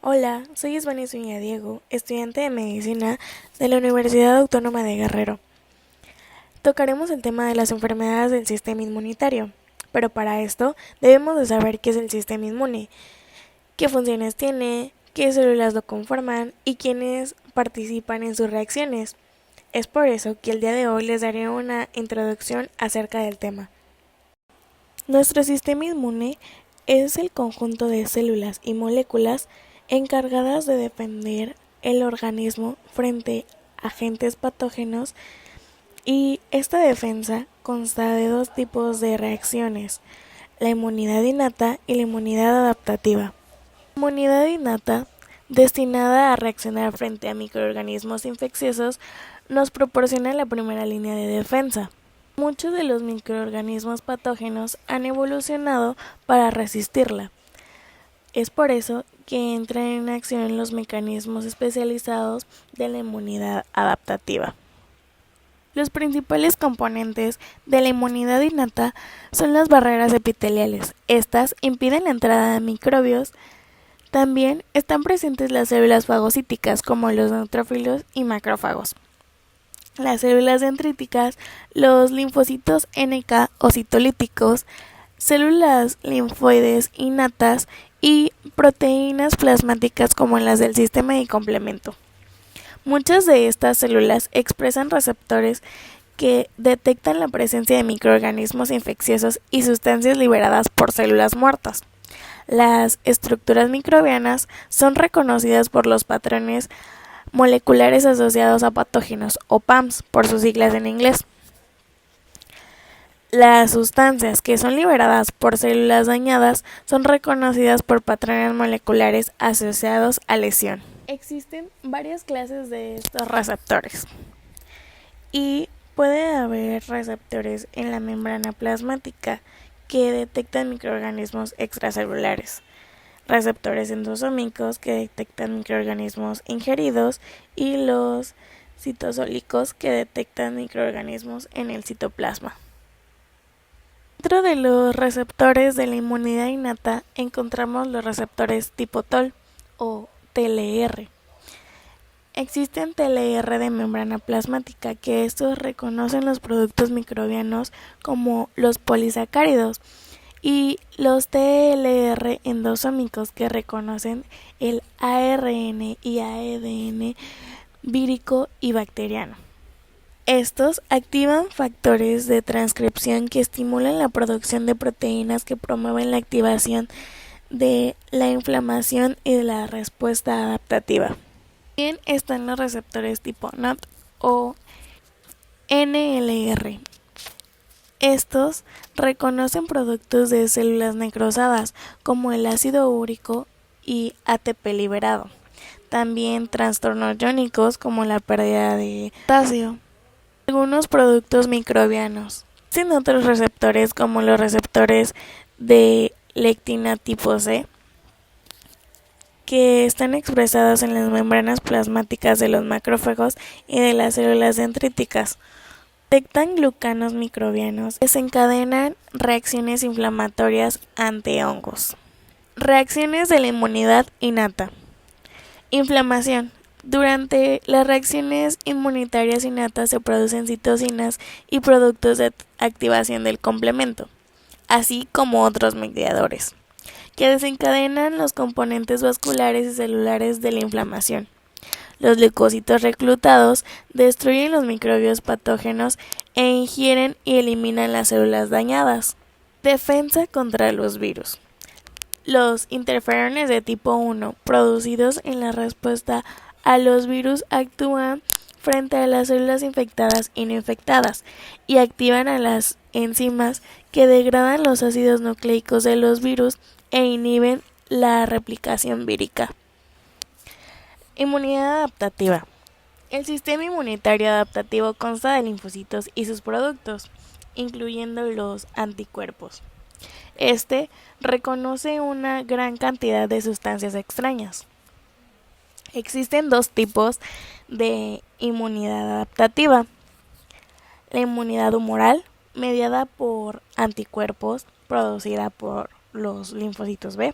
Hola, soy Isvani Zúñiga Diego, estudiante de Medicina de la Universidad Autónoma de Guerrero. Tocaremos el tema de las enfermedades del sistema inmunitario, pero para esto debemos de saber qué es el sistema inmune, qué funciones tiene, qué células lo conforman y quiénes participan en sus reacciones. Es por eso que el día de hoy les daré una introducción acerca del tema. Nuestro sistema inmune es el conjunto de células y moléculas encargadas de defender el organismo frente a agentes patógenos, y esta defensa consta de dos tipos de reacciones: la inmunidad innata y la inmunidad adaptativa. La inmunidad innata, destinada a reaccionar frente a microorganismos infecciosos, nos proporciona la primera línea de defensa. Muchos de los microorganismos patógenos han evolucionado para resistirla. Es por eso que entran en acción los mecanismos especializados de la inmunidad adaptativa. Los principales componentes de la inmunidad innata son las barreras epiteliales. Estas impiden la entrada de microbios. También están presentes las células fagocíticas, como los neutrófilos y macrófagos, las células dendríticas, los linfocitos NK o citolíticos, células linfoides innatas y proteínas plasmáticas como las del sistema de complemento. Muchas de estas células expresan receptores que detectan la presencia de microorganismos infecciosos y sustancias liberadas por células muertas. Las estructuras microbianas son reconocidas por los patrones moleculares asociados a patógenos, o PAMs por sus siglas en inglés. Las sustancias que son liberadas por células dañadas son reconocidas por patrones moleculares asociados a lesión. Existen varias clases de estos receptores y puede haber receptores en la membrana plasmática que detectan microorganismos extracelulares, receptores endosómicos que detectan microorganismos ingeridos y los citosólicos que detectan microorganismos en el citoplasma. Dentro de los receptores de la inmunidad innata encontramos los receptores tipo TOL o TLR. Existen TLR de membrana plasmática, que estos reconocen los productos microbianos como los polisacáridos, y los TLR endosómicos, que reconocen el ARN y ADN vírico y bacteriano. Estos activan factores de transcripción que estimulan la producción de proteínas que promueven la activación de la inflamación y de la respuesta adaptativa. También están los receptores tipo NOT o NLR. Estos reconocen productos de células necrosadas como el ácido úrico y ATP liberado. También trastornos iónicos como la pérdida de potasio. Algunos productos microbianos. Existen otros receptores como los receptores de lectina tipo C, que están expresados en las membranas plasmáticas de los macrófagos y de las células dendríticas. Detectan glucanos microbianos, desencadenan reacciones inflamatorias ante hongos. Reacciones de la inmunidad innata. Inflamación. Durante las reacciones inmunitarias innatas se producen citocinas y productos de activación del complemento, así como otros mediadores, que desencadenan los componentes vasculares y celulares de la inflamación. Los leucocitos reclutados destruyen los microbios patógenos e ingieren y eliminan las células dañadas. Defensa contra los virus. Los interferones de tipo 1 producidos en la respuesta a los virus actúan frente a las células infectadas y no infectadas y activan a las enzimas que degradan los ácidos nucleicos de los virus e inhiben la replicación vírica. Inmunidad adaptativa. El sistema inmunitario adaptativo consta de linfocitos y sus productos, incluyendo los anticuerpos. Este reconoce una gran cantidad de sustancias extrañas. Existen dos tipos de inmunidad adaptativa: la inmunidad humoral, mediada por anticuerpos, producida por los linfocitos B,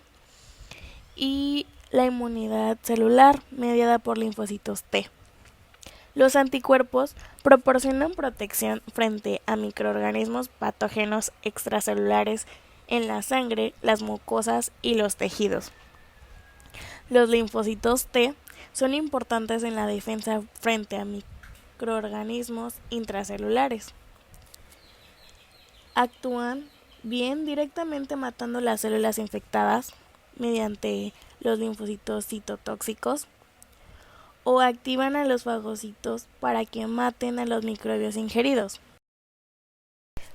y la inmunidad celular mediada por linfocitos T. Los anticuerpos proporcionan protección frente a microorganismos patógenos extracelulares en la sangre, las mucosas y los tejidos. Los linfocitos T son importantes en la defensa frente a microorganismos intracelulares. Actúan bien directamente matando las células infectadas mediante los linfocitos citotóxicos o activan a los fagocitos para que maten a los microbios ingeridos.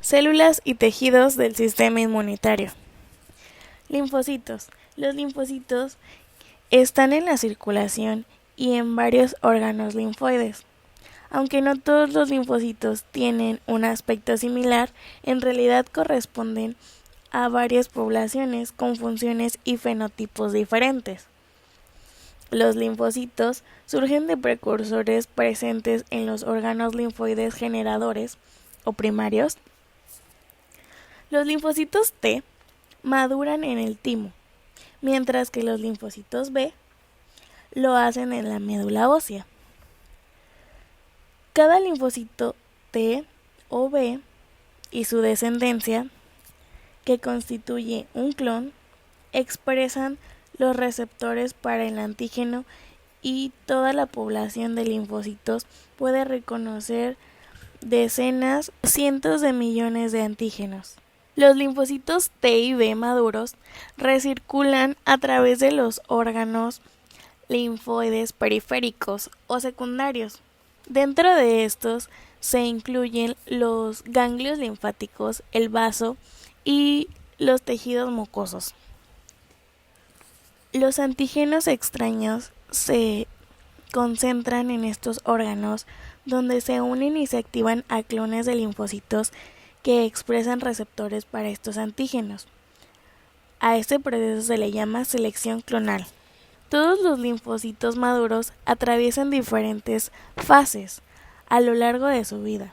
Células y tejidos del sistema inmunitario. Linfocitos. Los linfocitos están en la circulación y en varios órganos linfoides. Aunque no todos los linfocitos tienen un aspecto similar, en realidad corresponden a varias poblaciones con funciones y fenotipos diferentes. Los linfocitos surgen de precursores presentes en los órganos linfoides generadores o primarios. Los linfocitos T maduran en el timo, mientras que los linfocitos B lo hacen en la médula ósea. Cada linfocito T o B y su descendencia, que constituye un clon, expresan los receptores para el antígeno y toda la población de linfocitos puede reconocer decenas o cientos de millones de antígenos. Los linfocitos T y B maduros recirculan a través de los órganos linfoides periféricos o secundarios. Dentro de estos se incluyen los ganglios linfáticos, el vaso y los tejidos mucosos. Los antígenos extraños se concentran en estos órganos donde se unen y se activan a clones de linfocitos que expresan receptores para estos antígenos. A este proceso se le llama selección clonal. Todos los linfocitos maduros atraviesan diferentes fases a lo largo de su vida.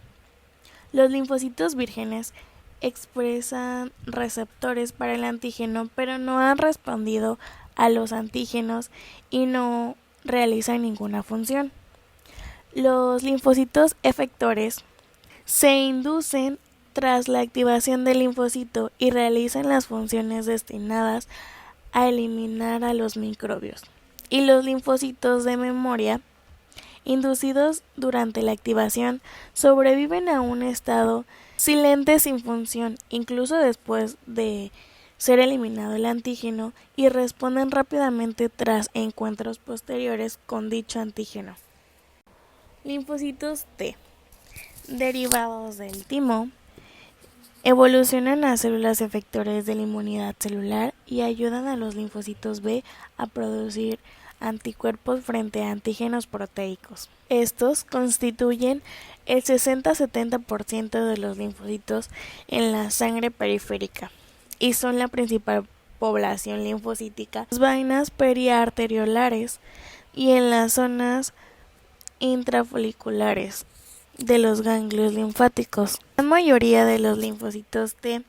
Los linfocitos vírgenes expresan receptores para el antígeno, pero no han respondido a los antígenos y no realizan ninguna función. Los linfocitos efectores se inducen tras la activación del linfocito y realizan las funciones destinadas a eliminar a los microbios. Y los linfocitos de memoria, inducidos durante la activación, sobreviven a un estado silente sin función, incluso después de ser eliminado el antígeno, y responden rápidamente tras encuentros posteriores con dicho antígeno. Linfocitos T, derivados del timo, evolucionan a células efectores de la inmunidad celular y ayudan a los linfocitos B a producir anticuerpos frente a antígenos proteicos. Estos constituyen el 60-70% de los linfocitos en la sangre periférica y son la principal población linfocítica en las vainas periarteriolares y en las zonas intrafoliculares de los ganglios linfáticos. La mayoría de los linfocitos T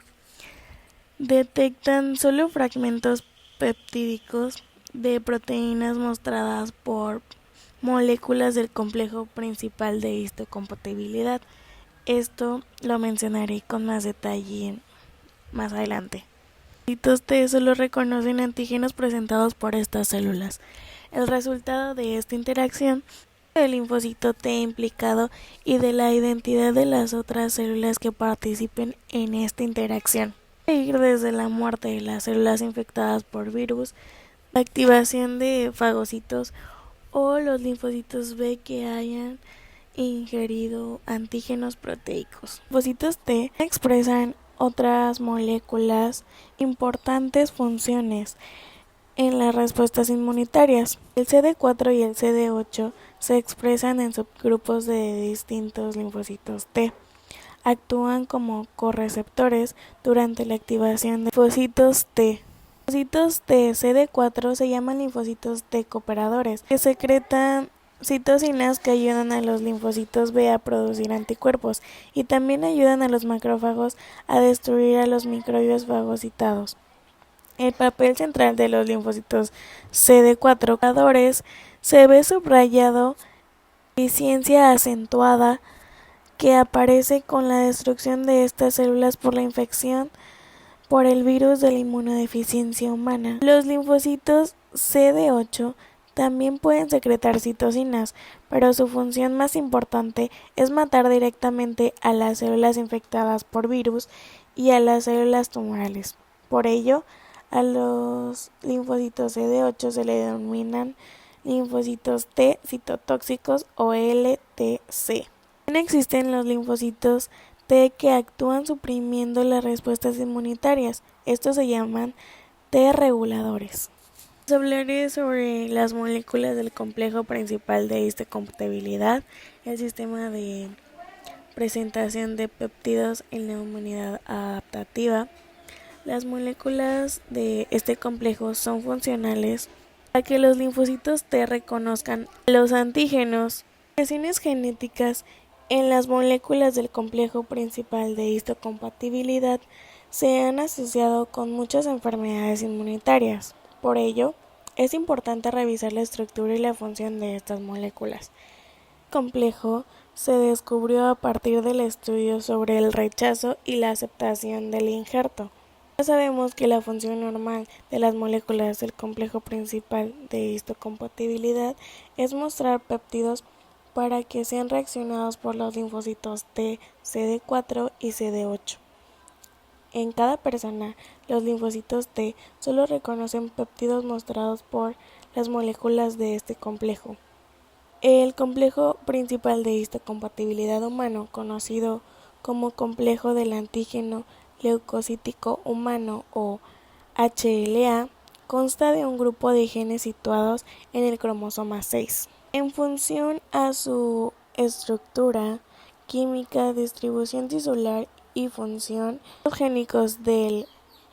detectan solo fragmentos peptídicos de proteínas mostradas por moléculas del complejo principal de histocompatibilidad. Esto lo mencionaré con más detalle más adelante. Los linfocitos T solo reconocen antígenos presentados por estas células. El resultado de esta interacción del linfocito T implicado y de la identidad de las otras células que participen en esta interacción. Puede ir desde la muerte de las células infectadas por virus, la activación de fagocitos o los linfocitos B que hayan ingerido antígenos proteicos. Los linfocitos T expresan otras moléculas importantes funciones en las respuestas inmunitarias. El CD4 y el CD8 se expresan en subgrupos de distintos linfocitos T. Actúan como correceptores durante la activación de linfocitos T. Los linfocitos T CD4 se llaman linfocitos T cooperadores, que secretan citocinas que ayudan a los linfocitos B a producir anticuerpos y también ayudan a los macrófagos a destruir a los microbios fagocitados. El papel central de los linfocitos CD4 se ve subrayado deficiencia acentuada que aparece con la destrucción de estas células por la infección por el virus de la inmunodeficiencia humana. Los linfocitos CD8 también pueden secretar citocinas, pero su función más importante es matar directamente a las células infectadas por virus y a las células tumorales. Por ello, a los linfocitos CD8 se le denominan linfocitos T citotóxicos o LTC. También existen los linfocitos T que actúan suprimiendo las respuestas inmunitarias. Estos se llaman T reguladores. Hablaré sobre las moléculas del complejo principal de histocompatibilidad, el sistema de presentación de péptidos en la inmunidad adaptativa. Las moléculas de este complejo son funcionales para que los linfocitos T reconozcan los antígenos. Variaciones genéticas en las moléculas del complejo principal de histocompatibilidad se han asociado con muchas enfermedades inmunitarias. Por ello, es importante revisar la estructura y la función de estas moléculas. El complejo se descubrió a partir del estudio sobre el rechazo y la aceptación del injerto. Ya sabemos que la función normal de las moléculas del complejo principal de histocompatibilidad es mostrar péptidos para que sean reaccionados por los linfocitos T, CD4 y CD8. En cada persona, los linfocitos T solo reconocen péptidos mostrados por las moléculas de este complejo. El complejo principal de histocompatibilidad humano, conocido como complejo del antígeno leucocítico humano o HLA, consta de un grupo de genes situados en el cromosoma 6. En función a su estructura química, distribución tisular y función, los génicos del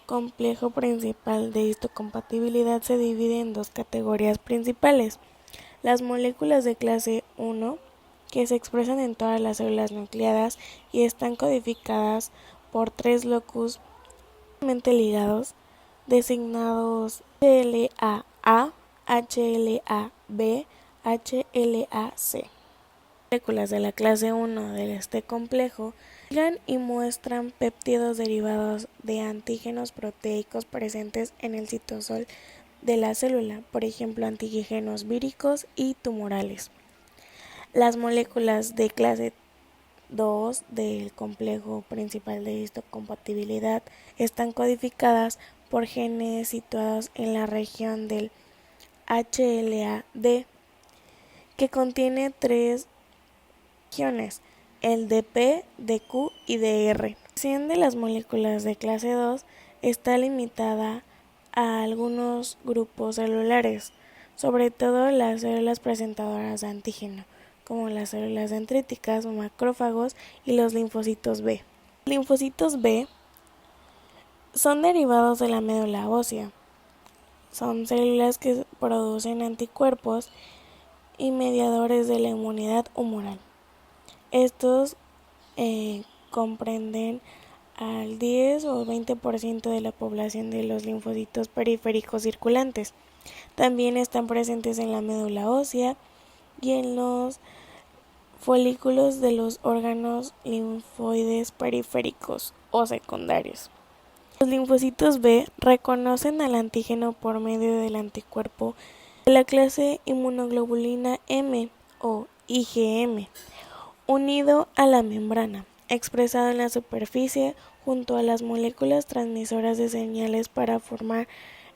complejo principal de histocompatibilidad se dividen en dos categorías principales: las moléculas de clase 1, que se expresan en todas las células nucleadas y están codificadas por tres locus ligados, designados HLA-A, HLA-B, HLA-C. Moléculas de la clase 1 de este complejo ligan y muestran péptidos derivados de antígenos proteicos presentes en el citosol de la célula, por ejemplo antígenos víricos y tumorales. Las moléculas de clase 2 del complejo principal de histocompatibilidad están codificadas por genes situados en la región del HLA-D, que contiene tres regiones, el de P, de Q y de R. La acción de las moléculas de clase 2 está limitada a algunos grupos celulares, sobre todo las células presentadoras de antígeno, como las células dendríticas o macrófagos y los linfocitos B. Los linfocitos B son derivados de la médula ósea. Son células que producen anticuerpos y mediadores de la inmunidad humoral. Estos comprenden al 10 o 20% de la población de los linfocitos periféricos circulantes. También están presentes en la médula ósea y en los folículos de los órganos linfoides periféricos o secundarios. Los linfocitos B reconocen al antígeno por medio del anticuerpo de la clase inmunoglobulina M o IgM, unido a la membrana, expresado en la superficie junto a las moléculas transmisoras de señales para formar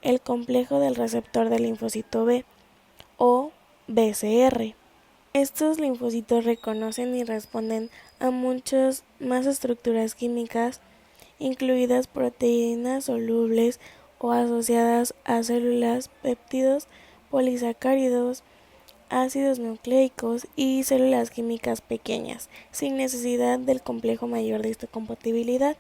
el complejo del receptor del linfocito B o BCR. Estos linfocitos reconocen y responden a muchas más estructuras químicas, incluidas proteínas solubles o asociadas a células, péptidos, polisacáridos, ácidos nucleicos y células químicas pequeñas, sin necesidad del complejo mayor de histocompatibilidad.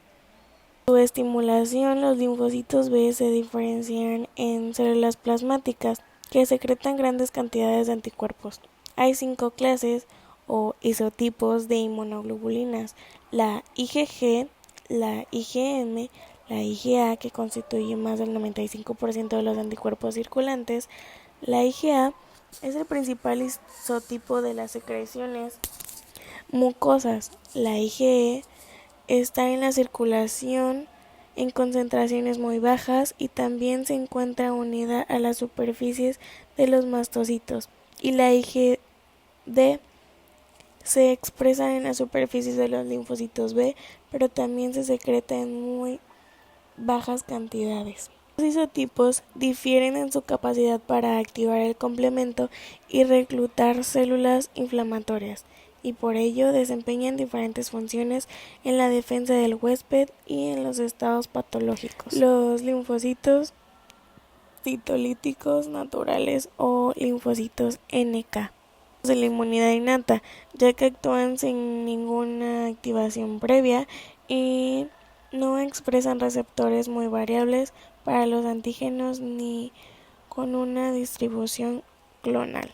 Su estimulación, los linfocitos B se diferencian en células plasmáticas que secretan grandes cantidades de anticuerpos. Hay 5 clases o isotipos de inmunoglobulinas: la IgG, la IgM, la IgA, que constituye más del 95% de los anticuerpos circulantes. La IgA es el principal isotipo de las secreciones mucosas. La IgE está en la circulación en concentraciones muy bajas y también se encuentra unida a las superficies de los mastocitos. Y la IgD se expresa en las superficies de los linfocitos B, pero también se secreta en muy bajas cantidades. Los isotipos difieren en su capacidad para activar el complemento y reclutar células inflamatorias, y por ello desempeñan diferentes funciones en la defensa del huésped y en los estados patológicos. Los linfocitos citolíticos naturales o linfocitos NK de la inmunidad innata, ya que actúan sin ninguna activación previa y no expresan receptores muy variables para los antígenos ni con una distribución clonal.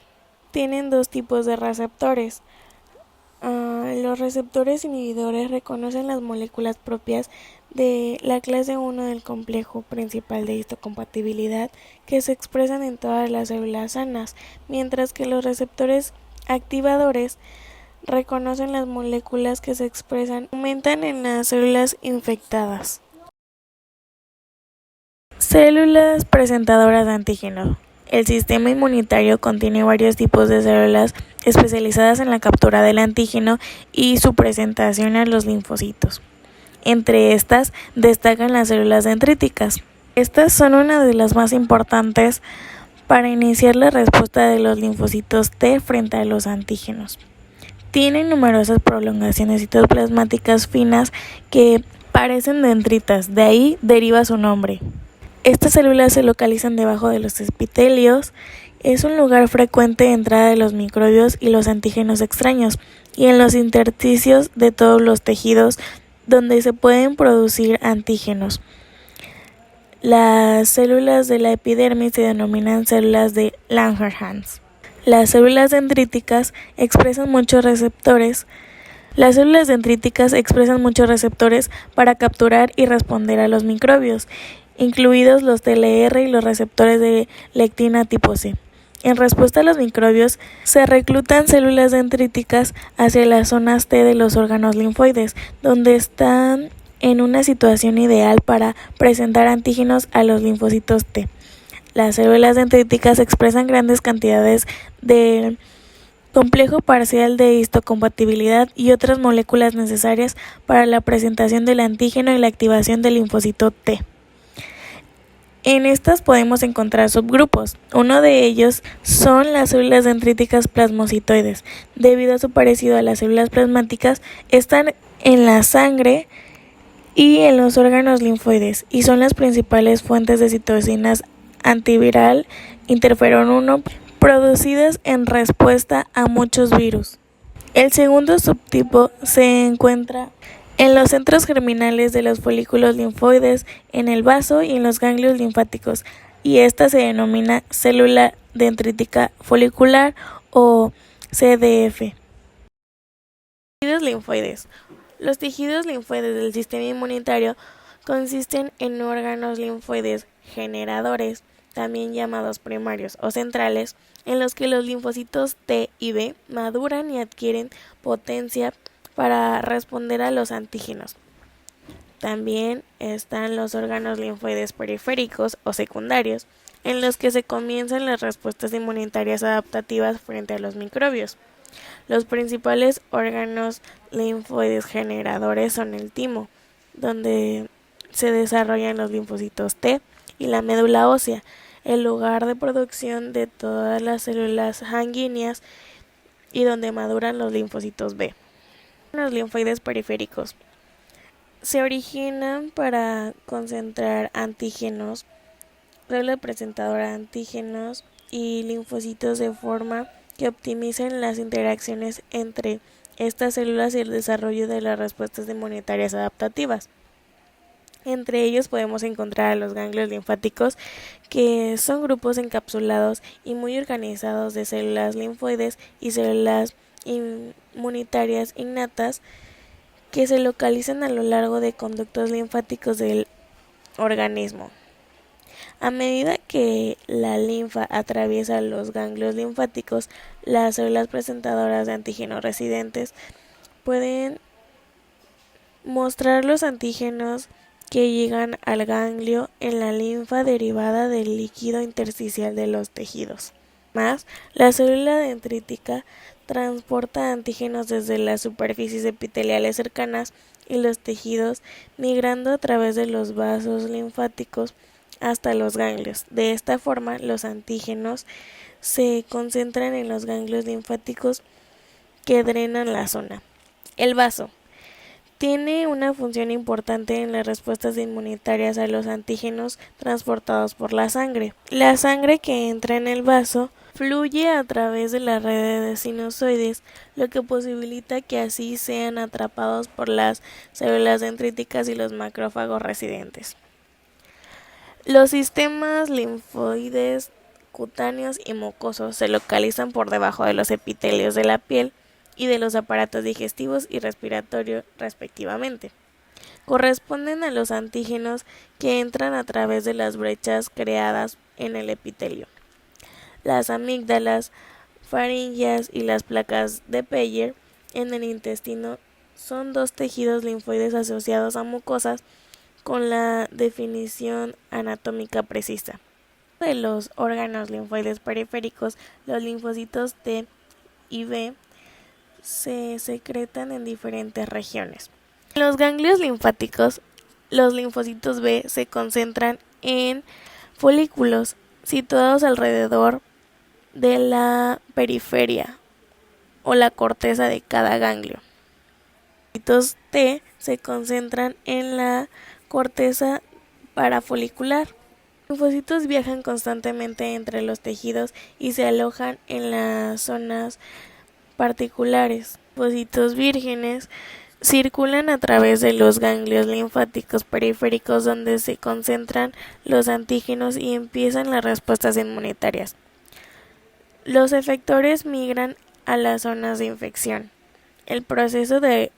Tienen dos tipos de receptores. Los receptores inhibidores reconocen las moléculas propias de la clase 1 del complejo principal de histocompatibilidad que se expresan en todas las células sanas, mientras que los receptores activadores reconocen las moléculas que se expresan aumentan en las células infectadas. Células presentadoras de antígeno. El sistema inmunitario contiene varios tipos de células especializadas en la captura del antígeno y su presentación a los linfocitos. Entre estas destacan las células dendríticas. Estas son una de las más importantes para iniciar la respuesta de los linfocitos T frente a los antígenos. Tienen numerosas prolongaciones citoplasmáticas finas que parecen dendritas, de ahí deriva su nombre. Estas células se localizan debajo de los epitelios. Es un lugar frecuente de entrada de los microbios y los antígenos extraños, y en los intersticios de todos los tejidos donde se pueden producir antígenos. Las células de la epidermis se denominan células de Langerhans. Las células dendríticas expresan muchos receptores. Las células dendríticas expresan muchos receptores para capturar y responder a los microbios, incluidos los TLR y los receptores de lectina tipo C. En respuesta a los microbios, se reclutan células dendríticas hacia las zonas T de los órganos linfoides, donde están en una situación ideal para presentar antígenos a los linfocitos T. Las células dendríticas expresan grandes cantidades del complejo parcial de histocompatibilidad y otras moléculas necesarias para la presentación del antígeno y la activación del linfocito T. En estas podemos encontrar subgrupos. Uno de ellos son las células dendríticas plasmocitoides. Debido a su parecido a las células plasmáticas, están en la sangre y en los órganos linfoides y son las principales fuentes de citocinas antiviral interferón 1 producidas en respuesta a muchos virus. El segundo subtipo se encuentra en los centros germinales de los folículos linfoides, en el vaso y en los ganglios linfáticos, y esta se denomina célula dendrítica folicular o CDF. Tejidos linfoides. Los tejidos linfoides del sistema inmunitario consisten en órganos linfoides generadores, también llamados primarios o centrales, en los que los linfocitos T y B maduran y adquieren potencia para responder a los antígenos. También están los órganos linfoides periféricos o secundarios, en los que se comienzan las respuestas inmunitarias adaptativas frente a los microbios. Los principales órganos linfoides generadores son el timo, donde se desarrollan los linfocitos T, y la médula ósea, el lugar de producción de todas las células sanguíneas y donde maduran los linfocitos B. Los linfoides periféricos se originan para concentrar antígenos, célula presentadora de antígenos y linfocitos de forma que optimicen las interacciones entre estas células y el desarrollo de las respuestas inmunitarias adaptativas. Entre ellos podemos encontrar a los ganglios linfáticos, que son grupos encapsulados y muy organizados de células linfoides y células inmunitarias innatas que se localizan a lo largo de conductos linfáticos del organismo. A medida que la linfa atraviesa los ganglios linfáticos, las células presentadoras de antígenos residentes pueden mostrar los antígenos que llegan al ganglio en la linfa derivada del líquido intersticial de los tejidos. Más, la célula dendrítica transporta antígenos desde las superficies epiteliales cercanas y los tejidos, migrando a través de los vasos linfáticos hasta los ganglios. De esta forma, los antígenos se concentran en los ganglios linfáticos que drenan la zona. El vaso tiene una función importante en las respuestas inmunitarias a los antígenos transportados por la sangre. La sangre que entra en el vaso fluye a través de la red de sinusoides, lo que posibilita que así sean atrapados por las células dendríticas y los macrófagos residentes. Los sistemas linfoides cutáneos y mucosos se localizan por debajo de los epitelios de la piel y de los aparatos digestivos y respiratorios respectivamente. Corresponden a los antígenos que entran a través de las brechas creadas en el epitelio. Las amígdalas, faringeas y las placas de Peyer en el intestino son dos tejidos linfoides asociados a mucosas con la definición anatómica precisa. De los órganos linfoides periféricos, los linfocitos T y B se secretan en diferentes regiones. En los ganglios linfáticos, los linfocitos B se concentran en folículos situados alrededor de la periferia o la corteza de cada ganglio. Los linfocitos T se concentran en la corteza parafolicular. Los linfocitos viajan constantemente entre los tejidos y se alojan en las zonas particulares. Los linfocitos vírgenes circulan a través de los ganglios linfáticos periféricos donde se concentran los antígenos y empiezan las respuestas inmunitarias. Los efectores migran a las zonas de infección. El proceso de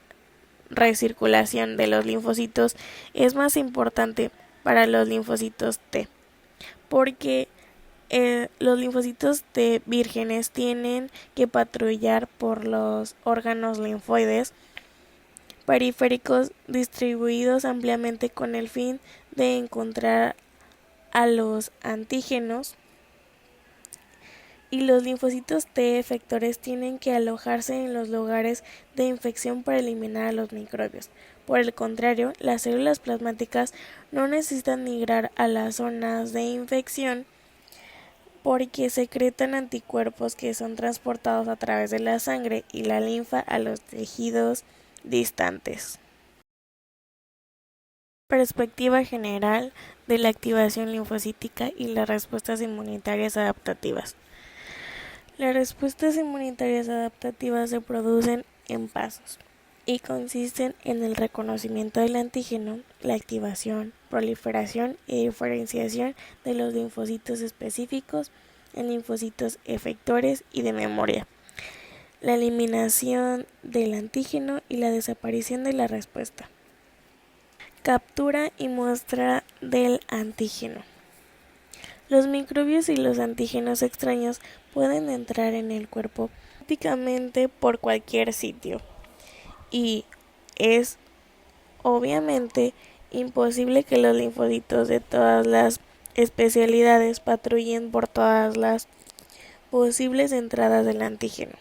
recirculación de los linfocitos es más importante para los linfocitos T, porque los linfocitos T vírgenes tienen que patrullar por los órganos linfoides periféricos distribuidos ampliamente con el fin de encontrar a los antígenos, y los linfocitos T efectores tienen que alojarse en los lugares de infección para eliminar a los microbios. Por el contrario, las células plasmáticas no necesitan migrar a las zonas de infección porque secretan anticuerpos que son transportados a través de la sangre y la linfa a los tejidos distantes. Perspectiva general de la activación linfocítica y las respuestas inmunitarias adaptativas. Las respuestas inmunitarias adaptativas se producen en pasos y consisten en el reconocimiento del antígeno, la activación, proliferación y diferenciación de los linfocitos específicos en linfocitos efectores y de memoria, la eliminación del antígeno y la desaparición de la respuesta. Captura y muestra del antígeno. Los microbios y los antígenos extraños pueden entrar en el cuerpo prácticamente por cualquier sitio y es obviamente imposible que los linfocitos de todas las especialidades patrullen por todas las posibles entradas del antígeno.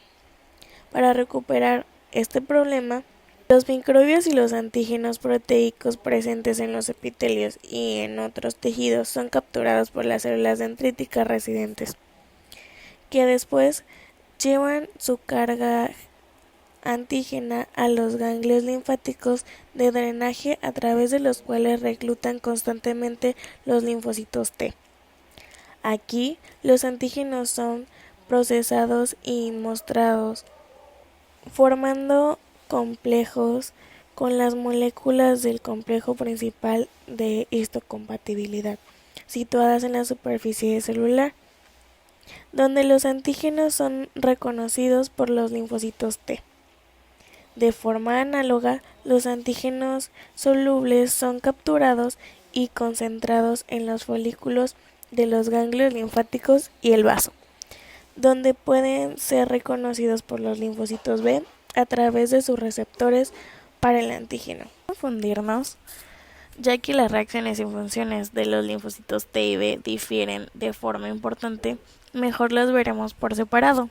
Para recuperar este problema, los microbios y los antígenos proteicos presentes en los epitelios y en otros tejidos son capturados por las células dendríticas residentes, que después llevan su carga antígena a los ganglios linfáticos de drenaje a través de los cuales reclutan constantemente los linfocitos T. Aquí, los antígenos son procesados y mostrados, formando complejos con las moléculas del complejo principal de histocompatibilidad, situadas en la superficie celular, donde los antígenos son reconocidos por los linfocitos T. De forma análoga, los antígenos solubles son capturados y concentrados en los folículos de los ganglios linfáticos y el vaso, donde pueden ser reconocidos por los linfocitos B a través de sus receptores para el antígeno. No confundirnos, ya que las reacciones y funciones de los linfocitos T y B difieren de forma importante, mejor los veremos por separado.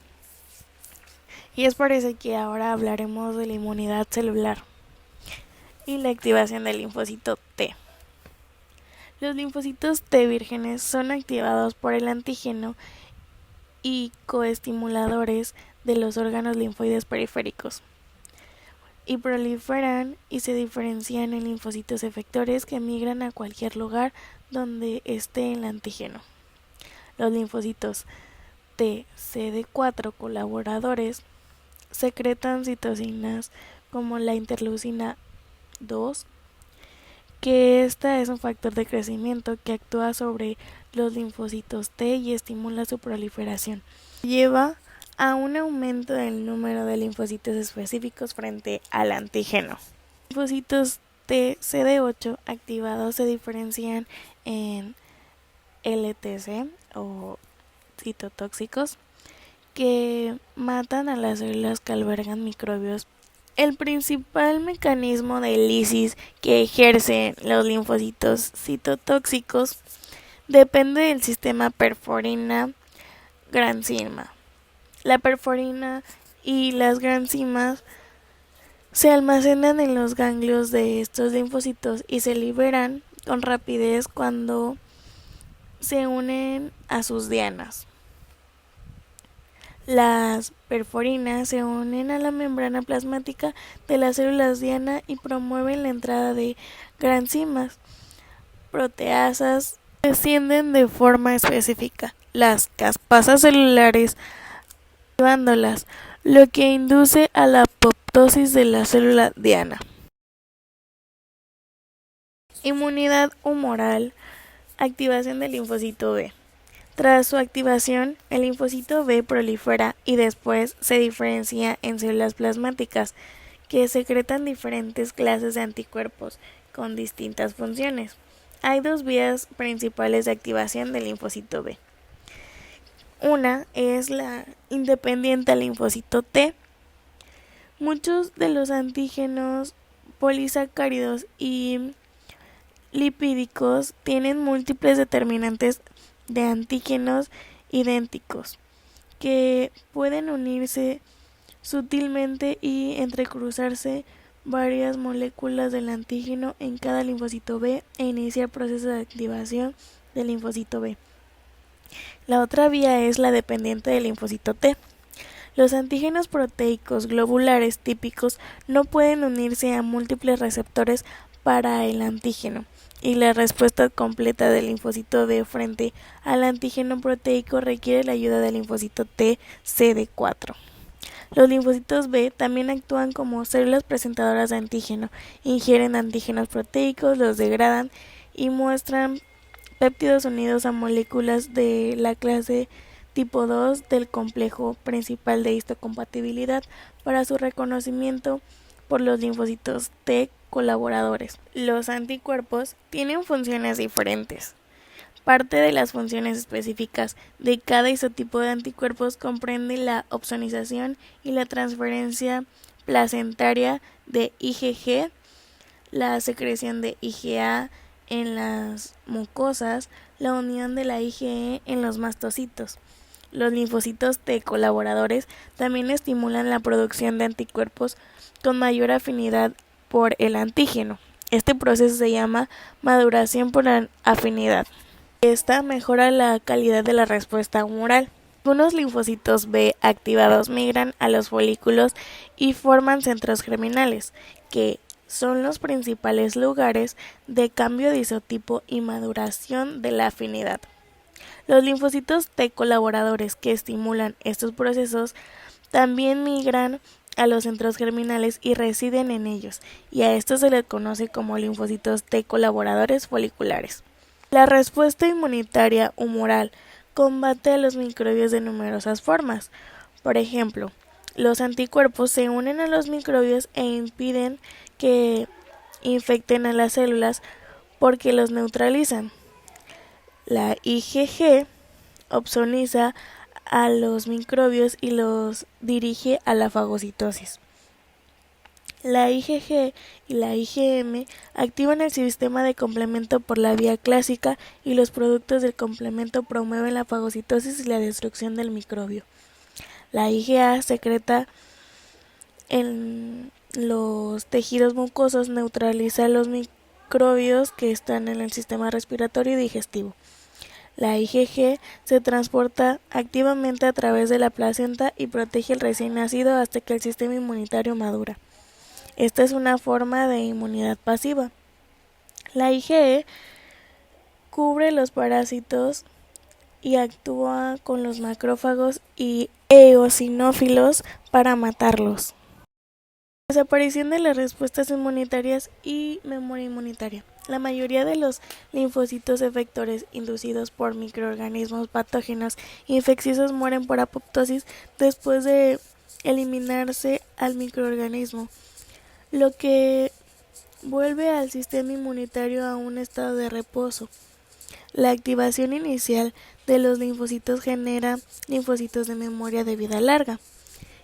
Y es por eso que ahora hablaremos de la inmunidad celular y la activación del linfocito T. Los linfocitos T vírgenes son activados por el antígeno y coestimuladores de los órganos linfoides periféricos, y proliferan y se diferencian en linfocitos efectores que migran a cualquier lugar donde esté el antígeno. Los linfocitos T CD4 colaboradores secretan citocinas como la interleucina 2, que esta es un factor de crecimiento que actúa sobre los linfocitos T y estimula su proliferación. Lleva a un aumento del número de linfocitos específicos frente al antígeno. Los linfocitos T CD8 activados se diferencian en LTC o citotóxicos que matan a las células que albergan microbios. El principal mecanismo de lisis que ejercen los linfocitos citotóxicos depende del sistema perforina-granzima. La perforina y las granzimas se almacenan en los ganglios de estos linfocitos y se liberan con rapidez cuando se unen a sus dianas. Las perforinas se unen a la membrana plasmática de las células diana y promueven la entrada de granzimas. Proteasas descienden de forma específica las caspasas celulares, activándolas, lo que induce a la apoptosis de la célula diana. Inmunidad humoral, activación del linfocito B. Tras su activación, el linfocito B prolifera y después se diferencia en células plasmáticas que secretan diferentes clases de anticuerpos con distintas funciones. Hay dos vías principales de activación del linfocito B. Una es la independiente al linfocito T. Muchos de los antígenos polisacáridos y lipídicos tienen múltiples determinantes de antígenos idénticos que pueden unirse sutilmente y entrecruzarse varias moléculas del antígeno en cada linfocito B e iniciar procesos de activación del linfocito B. La otra vía es la dependiente del linfocito T. Los antígenos proteicos globulares típicos no pueden unirse a múltiples receptores para el antígeno, y la respuesta completa del linfocito B frente al antígeno proteico requiere la ayuda del linfocito T CD4. Los linfocitos B también actúan como células presentadoras de antígeno, ingieren antígenos proteicos, los degradan y muestran péptidos unidos a moléculas de la clase tipo 2 del complejo principal de histocompatibilidad para su reconocimiento por los linfocitos T colaboradores. Los anticuerpos tienen funciones diferentes. Parte de las funciones específicas de cada isotipo de anticuerpos comprende la opsonización y la transferencia placentaria de IgG, la secreción de IgA en las mucosas, la unión de la IgE en los mastocitos. Los linfocitos T colaboradores también estimulan la producción de anticuerpos con mayor afinidad por el antígeno. Este proceso se llama maduración por afinidad. Esta mejora la calidad de la respuesta humoral. Algunos linfocitos B activados migran a los folículos y forman centros germinales, que son los principales lugares de cambio de isotipo y maduración de la afinidad. Los linfocitos T colaboradores que estimulan estos procesos también migran a los centros germinales y residen en ellos, y a estos se les conoce como linfocitos T colaboradores foliculares. La respuesta inmunitaria humoral combate a los microbios de numerosas formas. Por ejemplo, los anticuerpos se unen a los microbios e impiden que infecten a las células porque los neutralizan. La IgG opsoniza a los microbios y los dirige a la fagocitosis. La IgG y la IgM activan el sistema de complemento por la vía clásica y los productos del complemento promueven la fagocitosis y la destrucción del microbio. La IgA secreta en los tejidos mucosos, neutraliza los microbios que están en el sistema respiratorio y digestivo. La IgG se transporta activamente a través de la placenta y protege al recién nacido hasta que el sistema inmunitario madura. Esta es una forma de inmunidad pasiva. La IgE cubre los parásitos y actúa con los macrófagos y eosinófilos para matarlos. Desaparición de las respuestas inmunitarias y memoria inmunitaria. La mayoría de los linfocitos efectores inducidos por microorganismos patógenos infecciosos mueren por apoptosis después de eliminarse al microorganismo, lo que vuelve al sistema inmunitario a un estado de reposo. La activación inicial de los linfocitos genera linfocitos de memoria de vida larga,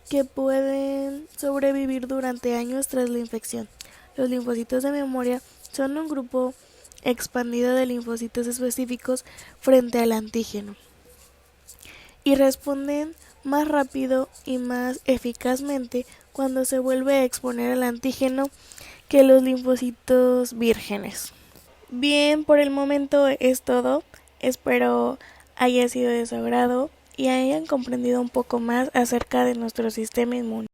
que pueden sobrevivir durante años tras la infección. Los linfocitos de memoria son un grupo expandido de linfocitos específicos frente al antígeno y responden más rápido y más eficazmente cuando se vuelve a exponer al antígeno que los linfocitos vírgenes. Bien, por el momento es todo. Espero haya sido de su agrado y hayan comprendido un poco más acerca de nuestro sistema inmune.